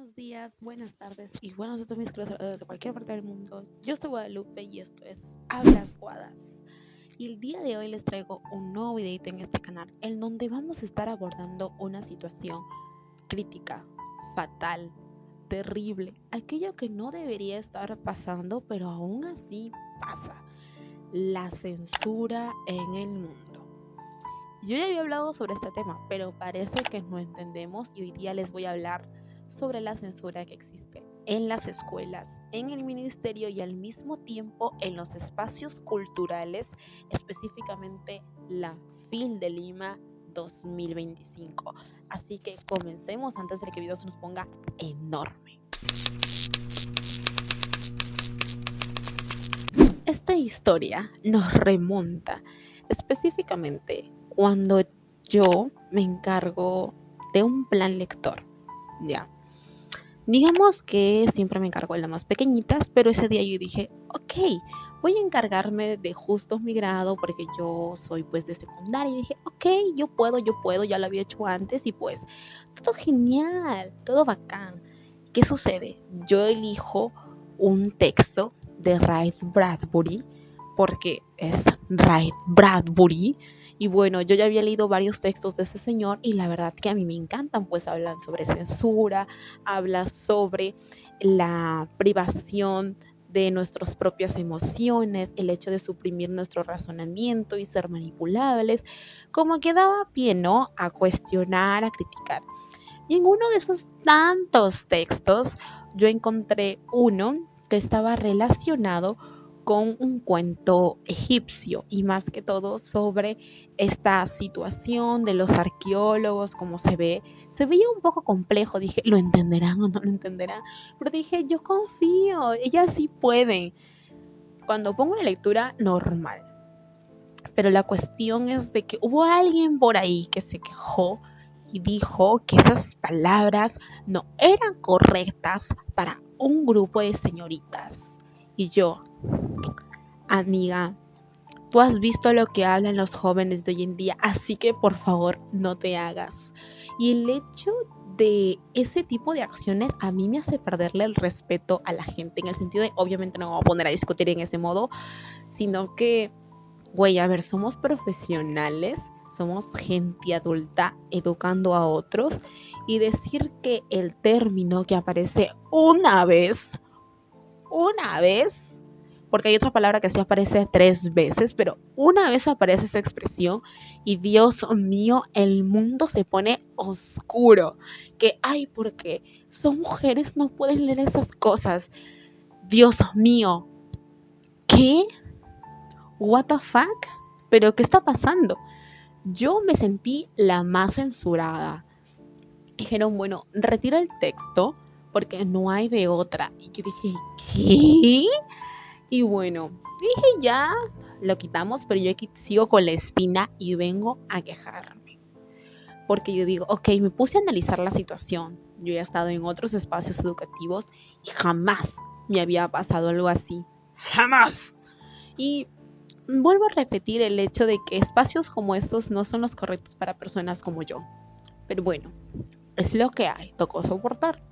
Buenos días, buenas tardes y buenos a todos mis queridos de cualquier parte del mundo. Yo soy Guadalupe y esto es Hablas Guadas. Y el día de hoy les traigo un nuevo videito en este canal en donde vamos a estar abordando una situación crítica, fatal, terrible, aquello que no debería estar pasando, pero aún así pasa: la censura en el mundo. Yo ya había hablado sobre este tema, pero parece que no entendemos y hoy día les voy a hablar sobre la censura que existe en las escuelas, en el ministerio y al mismo tiempo en los espacios culturales, específicamente la FIL de Lima 2025. Así que comencemos antes de que el video se nos ponga enorme. Esta historia nos remonta específicamente cuando yo me encargo de un plan lector, ¿ya? Digamos que siempre me encargo de las más pequeñitas, pero ese día yo dije, ok, voy a encargarme de justos mi grado porque yo soy pues de secundaria y dije, ok, yo puedo, ya lo había hecho antes y pues todo genial, todo bacán. ¿Qué sucede? Yo elijo un texto de Ray Bradbury porque es Ray Bradbury. Y bueno, yo ya había leído varios textos de ese señor y la verdad que a mí me encantan, pues hablan sobre censura, habla sobre la privación de nuestras propias emociones, el hecho de suprimir nuestro razonamiento y ser manipulables, como que daba pie, ¿no?, a cuestionar, a criticar. Y en uno de esos tantos textos yo encontré uno que estaba relacionado con un cuento egipcio y más que todo sobre esta situación de los arqueólogos, como se veía un poco complejo. Dije, ¿lo entenderán o no lo entenderán? Pero dije, yo confío, ellas sí pueden. Cuando pongo una lectura normal, pero la cuestión es de que hubo alguien por ahí que se quejó y dijo que esas palabras no eran correctas para un grupo de señoritas. Y yo, amiga, tú has visto lo que hablan los jóvenes de hoy en día, así que por favor no te hagas. Y el hecho de ese tipo de acciones a mí me hace perderle el respeto a la gente, en el sentido de, obviamente no me voy a poner a discutir en ese modo, sino que, güey, a ver, somos profesionales, somos gente adulta educando a otros, y decir que el término que aparece una vez, porque hay otra palabra que sí aparece 3 veces, pero una vez aparece esa expresión y Dios mío, el mundo se pone oscuro. Que, ay, porque son mujeres, no pueden leer esas cosas. Dios mío, ¿qué? What the fuck? ¿Pero qué está pasando? Yo me sentí la más censurada. Dijeron, bueno, retira el texto porque no hay de otra. Y yo dije, ¿qué? Y bueno, dije ya, lo quitamos, pero yo aquí sigo con la espina y vengo a quejarme. Porque yo digo, ok, me puse a analizar la situación. Yo ya he estado en otros espacios educativos y jamás me había pasado algo así. ¡Jamás! Y vuelvo a repetir el hecho de que espacios como estos no son los correctos para personas como yo. Pero bueno, es lo que hay, tocó soportar.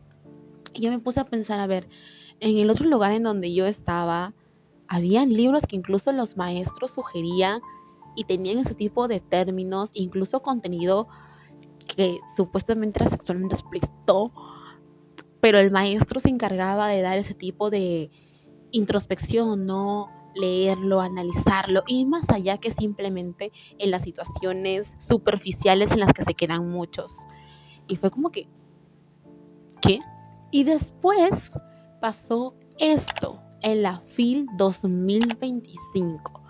Y yo me puse a pensar, a ver, en el otro lugar en donde yo estaba, habían libros que incluso los maestros sugerían y tenían ese tipo de términos, incluso contenido que supuestamente era sexualmente explícito, pero el maestro se encargaba de dar ese tipo de introspección, ¿no? Leerlo, analizarlo, y más allá que simplemente en las situaciones superficiales en las que se quedan muchos. Y fue como que, ¿qué? Y después pasó esto en la FIL 2025.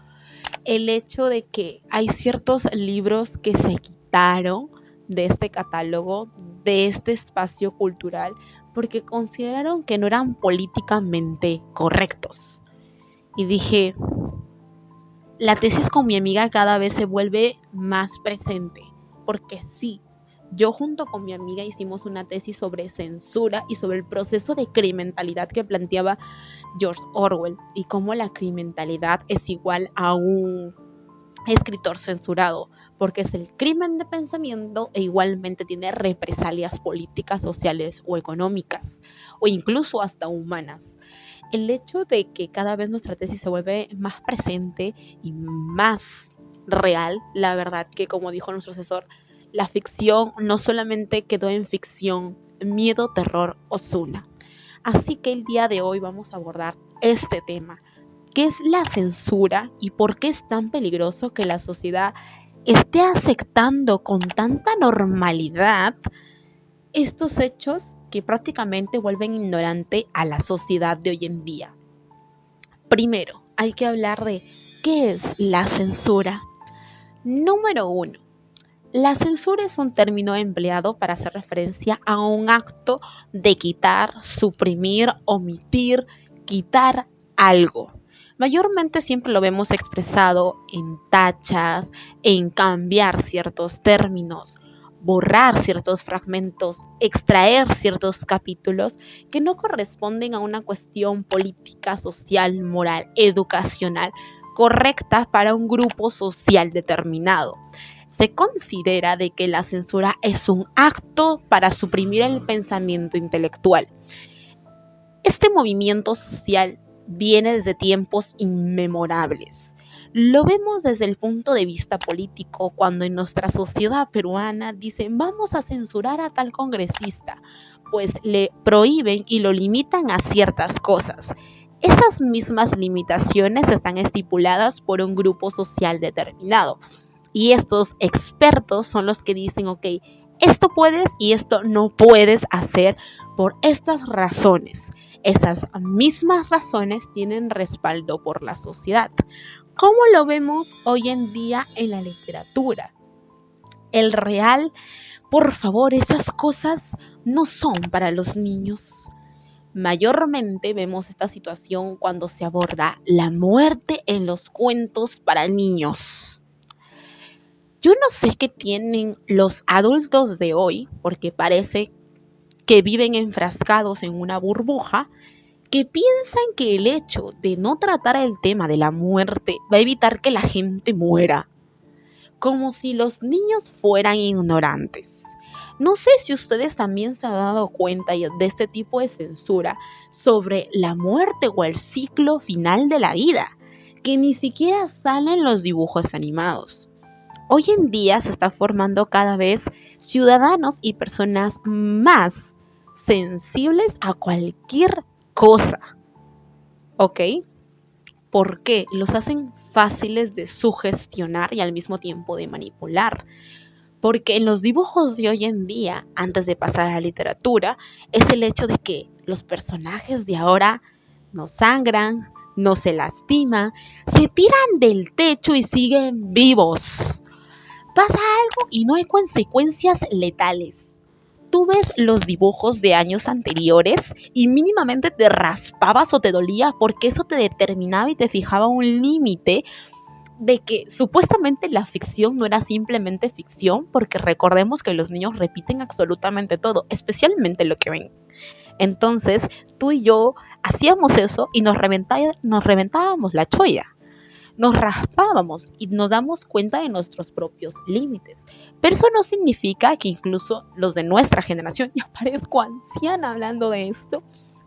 El hecho de que hay ciertos libros que se quitaron de este catálogo, de este espacio cultural, porque consideraron que no eran políticamente correctos. Y dije, la tesis con mi amiga cada vez se vuelve más presente, porque sí, yo junto con mi amiga hicimos una tesis sobre censura y sobre el proceso de criminalidad que planteaba George Orwell y cómo la criminalidad es igual a un escritor censurado, porque es el crimen de pensamiento e igualmente tiene represalias políticas, sociales o económicas, o incluso hasta humanas. El hecho de que cada vez nuestra tesis se vuelve más presente y más real, la verdad que como dijo nuestro asesor, la ficción no solamente quedó en ficción, miedo, terror, Ozuna. Así que el día de hoy vamos a abordar este tema. ¿Qué es la censura y por qué es tan peligroso que la sociedad esté aceptando con tanta normalidad estos hechos que prácticamente vuelven ignorante a la sociedad de hoy en día? Primero, hay que hablar de qué es la censura. Número 1. La censura es un término empleado para hacer referencia a un acto de quitar, suprimir, omitir, quitar algo. Mayormente siempre lo vemos expresado en tachas, en cambiar ciertos términos, borrar ciertos fragmentos, extraer ciertos capítulos que no corresponden a una cuestión política, social, moral, educacional correcta para un grupo social determinado. Se considera de que la censura es un acto para suprimir el pensamiento intelectual. Este movimiento social viene desde tiempos inmemorables. Lo vemos desde el punto de vista político, cuando en nuestra sociedad peruana dicen vamos a censurar a tal congresista, pues le prohíben y lo limitan a ciertas cosas. Esas mismas limitaciones están estipuladas por un grupo social determinado. Y estos expertos son los que dicen, ok, esto puedes y esto no puedes hacer por estas razones. Esas mismas razones tienen respaldo por la sociedad. ¿Cómo lo vemos hoy en día en la literatura? El real, por favor, esas cosas no son para los niños. Mayormente vemos esta situación cuando se aborda la muerte en los cuentos para niños. Yo no sé qué tienen los adultos de hoy, porque parece que viven enfrascados en una burbuja, que piensan que el hecho de no tratar el tema de la muerte va a evitar que la gente muera, como si los niños fueran ignorantes. No sé si ustedes también se han dado cuenta de este tipo de censura sobre la muerte o el ciclo final de la vida, que ni siquiera salen los dibujos animados. Hoy en día se está formando cada vez ciudadanos y personas más sensibles a cualquier cosa, ¿ok? Porque los hacen fáciles de sugestionar y al mismo tiempo de manipular. Porque en los dibujos de hoy en día, antes de pasar a la literatura, es el hecho de que los personajes de ahora no sangran, no se lastiman, se tiran del techo y siguen vivos. Pasa algo y no hay consecuencias letales. Tú ves los dibujos de años anteriores y mínimamente te raspabas o te dolía porque eso te determinaba y te fijaba un límite de que supuestamente la ficción no era simplemente ficción, porque recordemos que los niños repiten absolutamente todo, especialmente lo que ven. Entonces, tú y yo hacíamos eso y nos reventábamos la cholla. Nos raspábamos y nos damos cuenta de nuestros propios límites. Pero eso no significa que incluso los de nuestra generación, ya parezco anciana hablando de esto,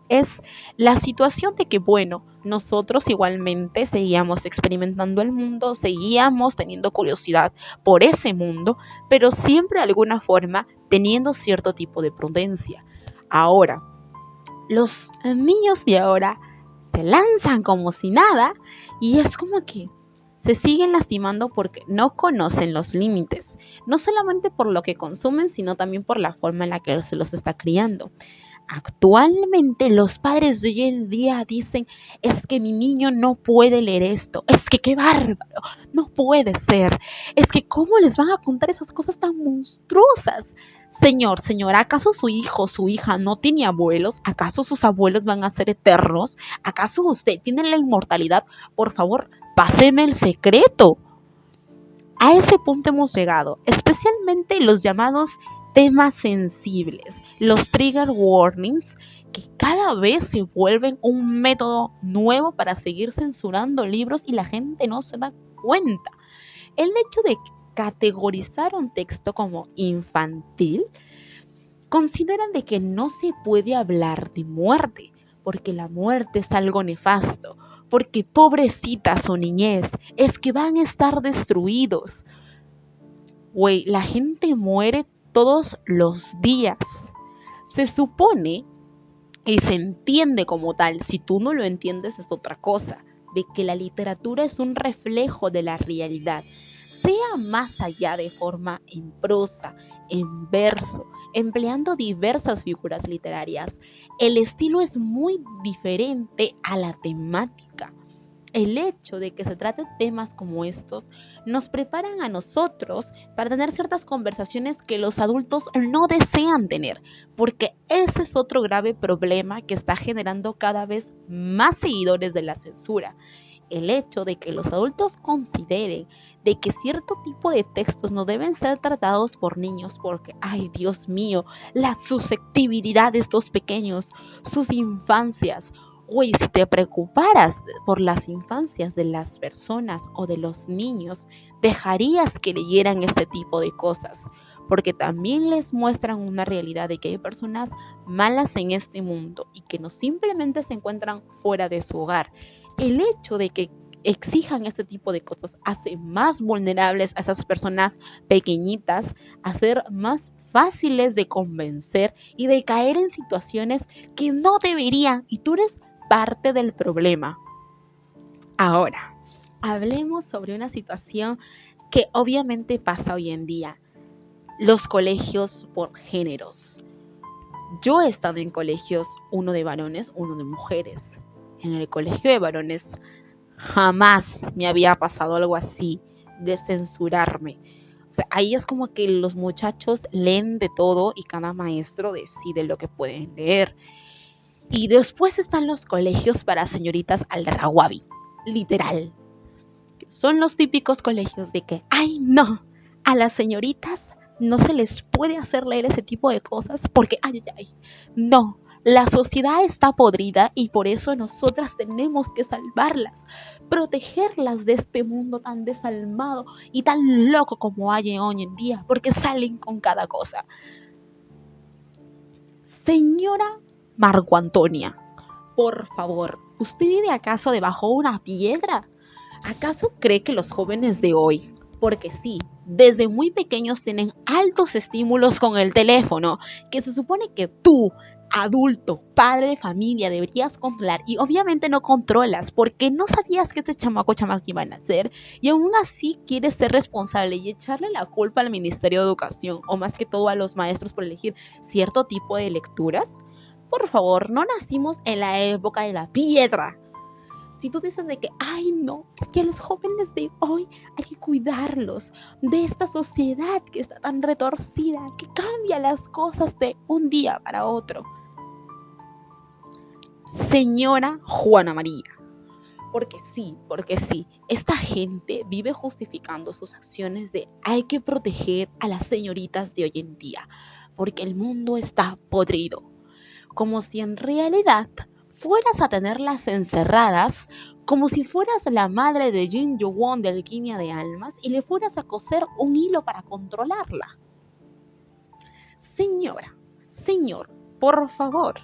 es la situación de que, bueno, nosotros igualmente seguíamos experimentando el mundo, seguíamos teniendo curiosidad por ese mundo, pero siempre de alguna forma teniendo cierto tipo de prudencia. Ahora, los niños de ahora se lanzan como si nada y es como que se siguen lastimando porque no conocen los límites, no solamente por lo que consumen, sino también por la forma en la que se los está criando. Actualmente los padres de hoy en día dicen, es que mi niño no puede leer esto, es que qué bárbaro, no puede ser, es que cómo les van a contar esas cosas tan monstruosas. Señor, señora, ¿acaso su hijo, su hija no tiene abuelos? ¿Acaso sus abuelos van a ser eternos? ¿Acaso usted tiene la inmortalidad? Por favor, páseme el secreto. A ese punto hemos llegado, especialmente los llamados temas sensibles, los trigger warnings, que cada vez se vuelven un método nuevo para seguir censurando libros y la gente no se da cuenta. El hecho de categorizar un texto como infantil, consideran de que no se puede hablar de muerte, porque la muerte es algo nefasto, porque pobrecita su niñez, es que van a estar destruidos. Güey, la gente muere todos los días. Se supone y se entiende como tal, si tú no lo entiendes es otra cosa, de que la literatura es un reflejo de la realidad, sea más allá de forma en prosa, en verso, empleando diversas figuras literarias. El estilo es muy diferente a la temática. El hecho de que se traten temas como estos nos preparan a nosotros para tener ciertas conversaciones que los adultos no desean tener, porque ese es otro grave problema que está generando cada vez más seguidores de la censura. El hecho de que los adultos consideren de que cierto tipo de textos no deben ser tratados por niños porque, ay Dios mío, la susceptibilidad de estos pequeños, sus infancias. Güey, si te preocuparas por las infancias de las personas o de los niños, dejarías que leyeran ese tipo de cosas, porque también les muestran una realidad de que hay personas malas en este mundo y que no simplemente se encuentran fuera de su hogar. El hecho de que exijan este tipo de cosas hace más vulnerables a esas personas pequeñitas, a ser más fáciles de convencer y de caer en situaciones que no deberían, y tú eres parte del problema. Ahora, hablemos sobre una situación que obviamente pasa hoy en día: los colegios por géneros. Yo he estado en colegios, uno de varones, uno de mujeres. En el colegio de varones jamás me había pasado algo así, de censurarme. O sea, ahí es como que los muchachos leen de todo y cada maestro decide lo que pueden leer. Y después están los colegios para señoritas alrawabi, literal. Son los típicos colegios de que, ay no, a las señoritas no se les puede hacer leer ese tipo de cosas porque, ay, ay, no, la sociedad está podrida y por eso nosotras tenemos que salvarlas, protegerlas de este mundo tan desalmado y tan loco como hay hoy en día, porque salen con cada cosa. Señora Marco Antonia, por favor, ¿usted vive acaso debajo de una piedra? ¿Acaso cree que los jóvenes de hoy, porque sí, desde muy pequeños tienen altos estímulos con el teléfono, que se supone que tú, adulto, padre de familia, deberías controlar, y obviamente no controlas porque no sabías que este chamaco iban a hacer, y aún así quieres ser responsable y echarle la culpa al Ministerio de Educación, o más que todo a los maestros por elegir cierto tipo de lecturas? Por favor, no nacimos en la época de la piedra. Si tú dices de que, ay no, es que a los jóvenes de hoy hay que cuidarlos de esta sociedad que está tan retorcida, que cambia las cosas de un día para otro. Señora Juana María, porque sí, esta gente vive justificando sus acciones de hay que proteger a las señoritas de hoy en día, porque el mundo está podrido. Como si en realidad fueras a tenerlas encerradas, como si fueras la madre de Jin Yo-won de Alquimia de Almas y le fueras a coser un hilo para controlarla. Señora, señor, por favor,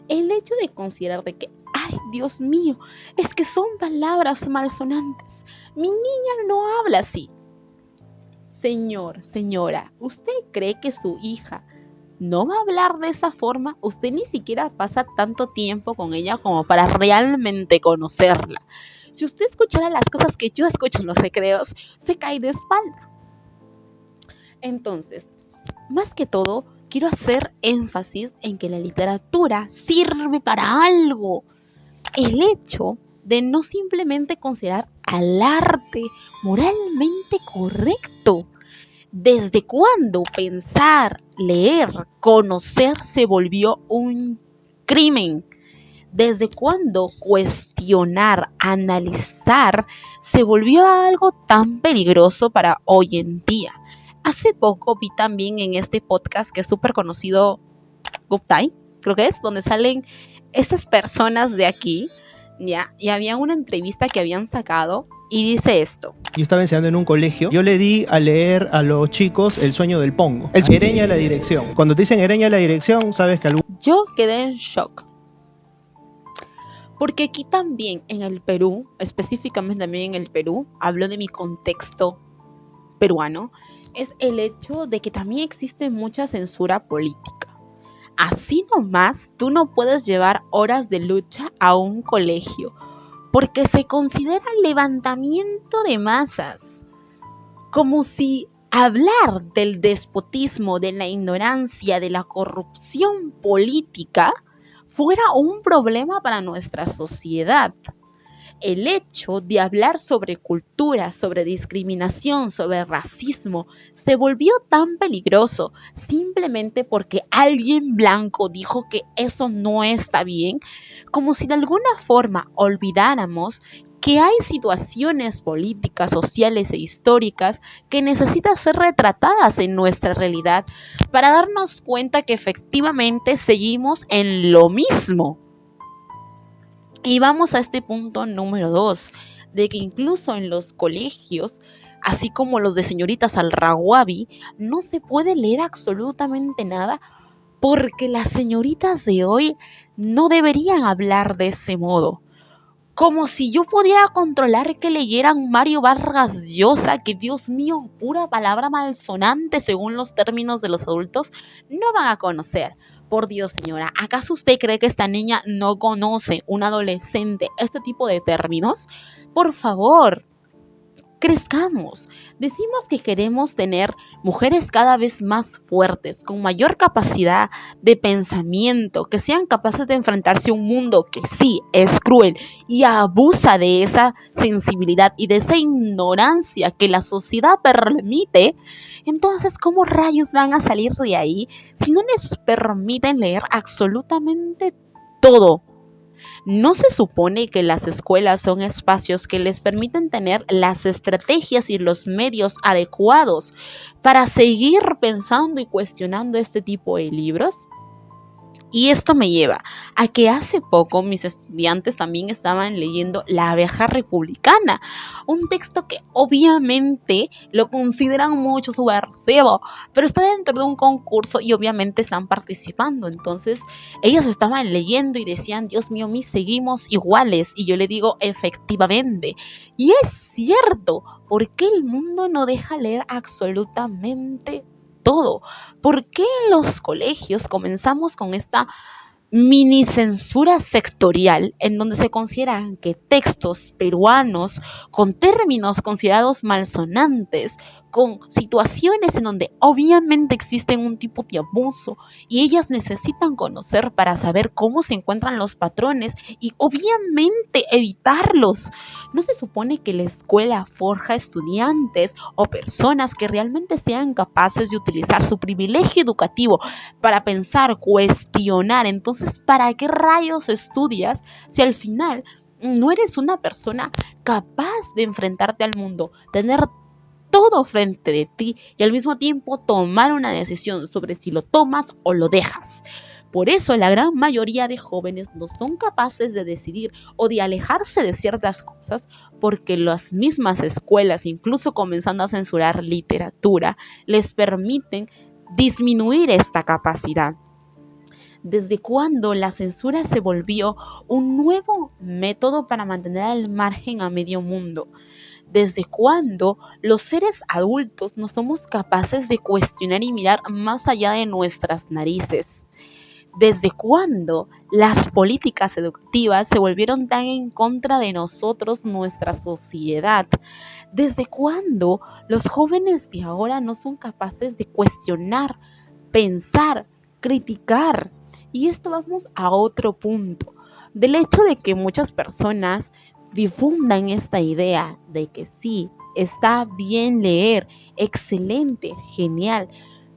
el hecho de considerar de que, ay, Dios mío, es que son palabras malsonantes. Mi niña no habla así. Señor, señora, ¿usted cree que su hija no va a hablar de esa forma? Usted ni siquiera pasa tanto tiempo con ella como para realmente conocerla. Si usted escuchara las cosas que yo escucho en los recreos, se cae de espalda. Entonces, más que todo, quiero hacer énfasis en que la literatura sirve para algo. El hecho de no simplemente considerar al arte moralmente correcto. ¿Desde cuándo pensar, leer, conocer se volvió un crimen? ¿Desde cuándo cuestionar, analizar se volvió algo tan peligroso para hoy en día? Hace poco vi también en este podcast que es súper conocido, Good Time, creo que es, donde salen estas personas de aquí, ¿ya? Y había una entrevista que habían sacado Y dice esto. Yo estaba enseñando en un colegio, yo le di a leer a los chicos El sueño del Pongo, Ereña la dirección. Cuando te dicen Ereña la dirección, sabes que algún... Yo quedé en shock. Porque aquí también en el Perú, específicamente también en el Perú, hablo de mi contexto peruano, es el hecho de que también existe mucha censura política. Así nomás, tú no puedes llevar horas de lucha a un colegio, porque se considera levantamiento de masas, como si hablar del despotismo, de la ignorancia, de la corrupción política fuera un problema para nuestra sociedad. El hecho de hablar sobre cultura, sobre discriminación, sobre racismo, se volvió tan peligroso simplemente porque alguien blanco dijo que eso no está bien, como si de alguna forma olvidáramos que hay situaciones políticas, sociales e históricas que necesitan ser retratadas en nuestra realidad para darnos cuenta que efectivamente seguimos en lo mismo. Y vamos a este punto número 2, de que incluso en los colegios, así como los de señoritas Alraguabi, no se puede leer absolutamente nada porque las señoritas de hoy no deberían hablar de ese modo. Como si yo pudiera controlar que leyeran Mario Vargas Llosa, que Dios mío, pura palabra malsonante según los términos de los adultos, no van a conocer. Por Dios, señora, ¿acaso usted cree que esta niña no conoce, un adolescente, este tipo de términos? Por favor, crezcamos. Decimos que queremos tener mujeres cada vez más fuertes, con mayor capacidad de pensamiento, que sean capaces de enfrentarse a un mundo que sí es cruel y abusa de esa sensibilidad y de esa ignorancia que la sociedad permite. Entonces, ¿cómo rayos van a salir de ahí si no les permiten leer absolutamente todo? ¿No se supone que las escuelas son espacios que les permiten tener las estrategias y los medios adecuados para seguir pensando y cuestionando este tipo de libros? Y esto me lleva a que hace poco mis estudiantes también estaban leyendo La abeja republicana, un texto que obviamente lo consideran mucho subversivo, pero está dentro de un concurso y obviamente están participando. Entonces ellos estaban leyendo y decían, Dios mío, seguimos iguales. Y yo le digo, efectivamente. Y es cierto, ¿por qué el mundo no deja leer absolutamente todo? ¿Por qué en los colegios comenzamos con esta mini censura sectorial en donde se consideran que textos peruanos con términos considerados malsonantes, con situaciones en donde obviamente existen un tipo de abuso y ellas necesitan conocer para saber cómo se encuentran los patrones y obviamente evitarlos? ¿No se supone que la escuela forja estudiantes o personas que realmente sean capaces de utilizar su privilegio educativo para pensar, cuestionar? Entonces, ¿para qué rayos estudias si al final no eres una persona capaz de enfrentarte al mundo, tener todo frente de ti y al mismo tiempo tomar una decisión sobre si lo tomas o lo dejas? Por eso la gran mayoría de jóvenes no son capaces de decidir o de alejarse de ciertas cosas porque las mismas escuelas, incluso comenzando a censurar literatura, les permiten disminuir esta capacidad. ¿Desde cuándo la censura se volvió un nuevo método para mantener al margen a medio mundo? ¿Desde cuándo los seres adultos no somos capaces de cuestionar y mirar más allá de nuestras narices? ¿Desde cuándo las políticas educativas se volvieron tan en contra de nosotros, nuestra sociedad? ¿Desde cuándo los jóvenes de ahora no son capaces de cuestionar, pensar, criticar? Y esto vamos a otro punto, del hecho de que muchas personas difundan esta idea de que sí, está bien leer, excelente, genial,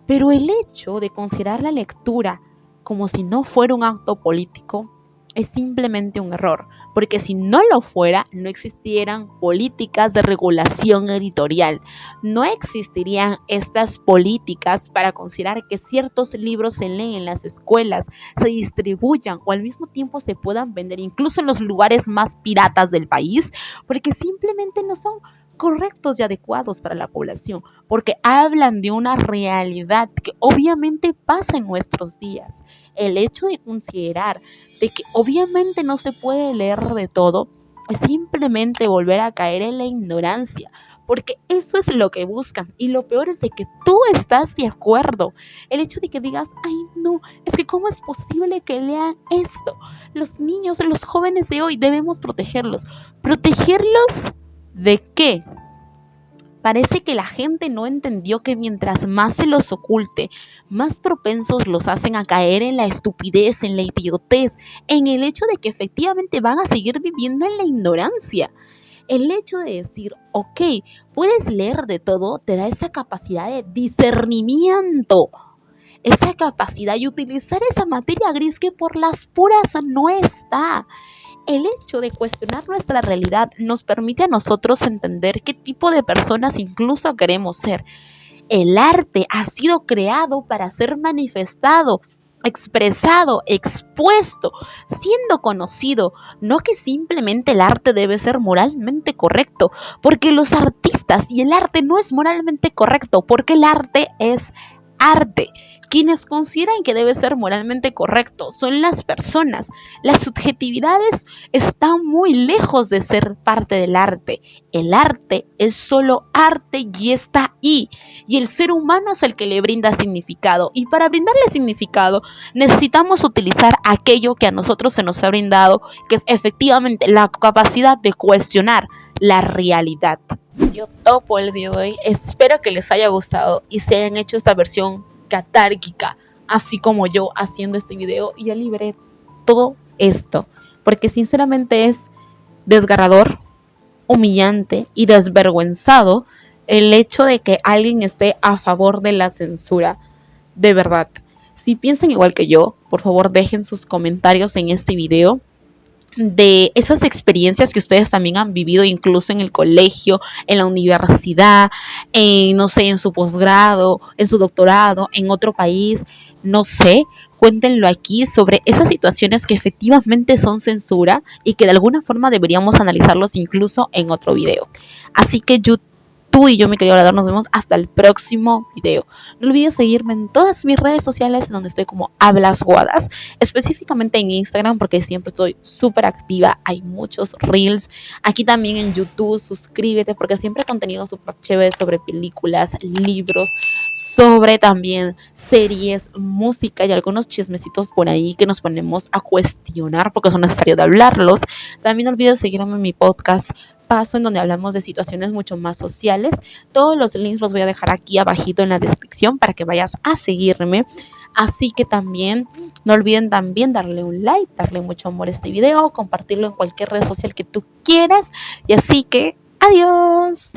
pero el hecho de considerar la lectura como si no fuera un acto político es simplemente un error, porque si no lo fuera, no existieran políticas de regulación editorial, no existirían estas políticas para considerar que ciertos libros se leen en las escuelas, se distribuyan o al mismo tiempo se puedan vender incluso en los lugares más piratas del país, porque simplemente no son correctos y adecuados para la población, porque hablan de una realidad que obviamente pasa en nuestros días. El hecho de considerar de que obviamente no se puede leer de todo es simplemente volver a caer en la ignorancia, porque eso es lo que buscan y lo peor es de que tú estás de acuerdo. El hecho de que digas, ay no, es que cómo es posible que lean esto. Los niños, los jóvenes de hoy debemos protegerlos. ¿Protegerlos de qué? Parece que la gente no entendió que mientras más se los oculte, más propensos los hacen a caer en la estupidez, en la idiotez, en el hecho de que efectivamente van a seguir viviendo en la ignorancia. El hecho de decir, ok, puedes leer de todo, te da esa capacidad de discernimiento, esa capacidad y utilizar esa materia gris que por las puras no está. El hecho de cuestionar nuestra realidad nos permite a nosotros entender qué tipo de personas incluso queremos ser. El arte ha sido creado para ser manifestado, expresado, expuesto, siendo conocido, no que simplemente el arte debe ser moralmente correcto, porque los artistas y el arte no es moralmente correcto, porque el arte es arte. Quienes consideran que debe ser moralmente correcto son las personas. Las subjetividades están muy lejos de ser parte del arte. El arte es solo arte y está ahí. Y el ser humano es el que le brinda significado. Y para brindarle significado necesitamos utilizar aquello que a nosotros se nos ha brindado, que es efectivamente la capacidad de cuestionar la realidad. Yo topo el video de hoy. Espero que les haya gustado y se hayan hecho esta versión catárquica, así como yo haciendo este video, y ya liberé todo esto, porque sinceramente es desgarrador, humillante y desvergüenzado el hecho de que alguien esté a favor de la censura. De verdad, si piensan igual que yo, por favor dejen sus comentarios en este video de esas experiencias que ustedes también han vivido incluso en el colegio, en la universidad, no sé, en su posgrado, en su doctorado, en otro país, no sé. Cuéntenlo aquí sobre esas situaciones que efectivamente son censura y que de alguna forma deberíamos analizarlos incluso en otro video. Así que tú y yo, mi querido orador, nos vemos hasta el próximo video. No olvides seguirme en todas mis redes sociales, en donde estoy como Hablas Guadas, específicamente en Instagram, porque siempre estoy súper activa. Hay muchos reels. Aquí también en YouTube, suscríbete, porque siempre hay contenido súper chévere sobre películas, libros, sobre también series, música y algunos chismecitos por ahí que nos ponemos a cuestionar porque son necesarios de hablarlos. También no olvides seguirme en mi podcast Paso, en donde hablamos de situaciones mucho más sociales. Todos los links los voy a dejar aquí abajito en la descripción para que vayas a seguirme. Así que también no olviden también darle un like, darle mucho amor a este video, compartirlo en cualquier red social que tú quieras. Y así que adiós.